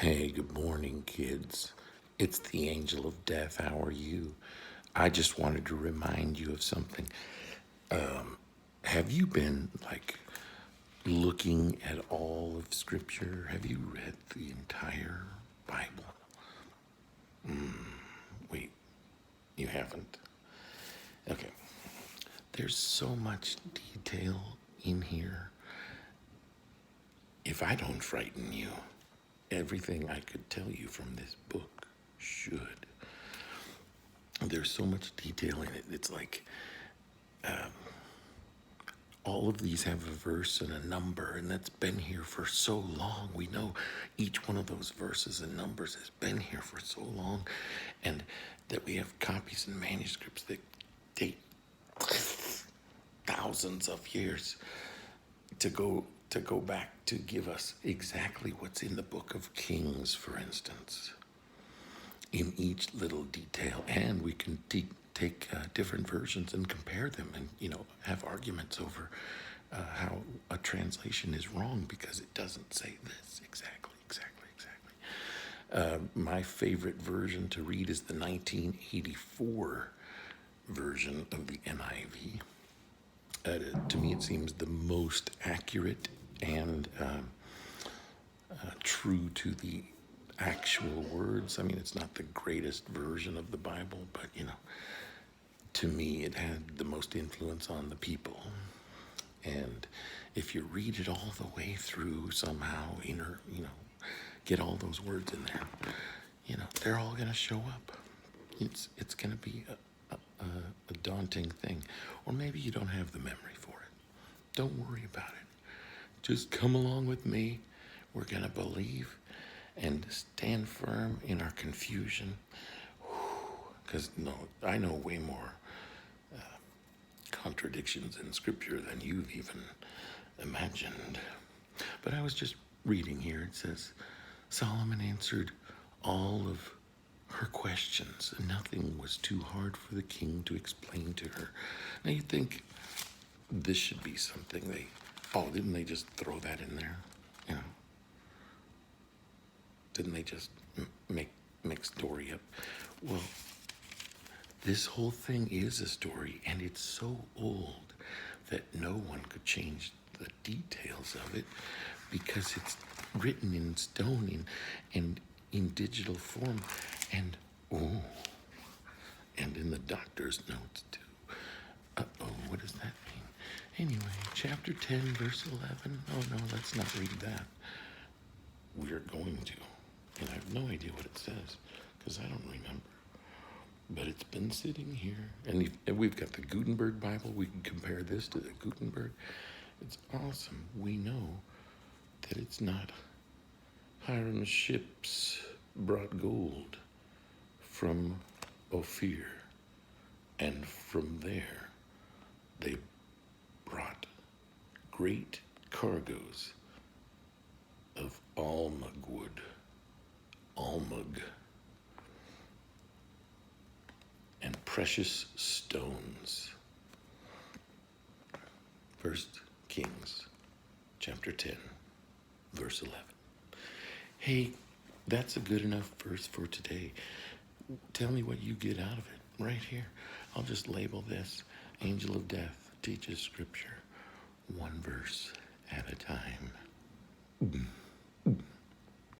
Hey, good morning, kids. It's the angel of death. How are you? I just wanted to remind you of something. Have you been looking at all of Scripture? Have you read the entire Bible? Wait, you haven't? Okay. There's so much detail in here. If I don't frighten you, everything I could tell you from this book should. There's so much detail in it. It's like all of these have a verse and a number, and that's been here for so long. We know each one of those verses and numbers has been here for so long, and that we have copies and manuscripts that date thousands of years to go back to give us exactly what's in the book of Kings, for instance, in each little detail. And we can take different versions and compare them, and have arguments over how a translation is wrong because it doesn't say this exactly. My favorite version to read is the 1984 version of the NIV. To me, it seems the most accurate and true to the actual words. I mean, it's not the greatest version of the Bible, but to me, it had the most influence on the people. And if you read it all the way through somehow, get all those words in there, they're all going to show up. It's going to be a daunting thing. Or maybe you don't have the memory for it. Don't worry about it. Just come along with me. We're going to believe and stand firm in our confusion. Because, no, I know way more contradictions in Scripture than you've even imagined. But I was just reading here. It says, Solomon answered all of her questions, and nothing was too hard for the king to explain to her. Now you'd think this should be something didn't they just throw that in there? Didn't they just make story up? Well, this whole thing is a story, and it's so old that no one could change the details of it because it's written in stone and in digital form, and in the doctor's notes too. What does that mean? Anyway, chapter 10, verse 11. Oh no, let's not read that. We're going to, and I have no idea what it says because I don't remember. But it's been sitting here, and we've got the Gutenberg Bible. We can compare this to the Gutenberg. It's awesome. We know that it's not Hiram's ships brought gold from Ophir, and from there they brought great cargoes of almug wood, and precious stones. First Kings, chapter 10, verse 11. Hey, that's a good enough verse for today. Tell me what you get out of it right here. I'll just label this Angel of Death teaches Scripture one verse at a time.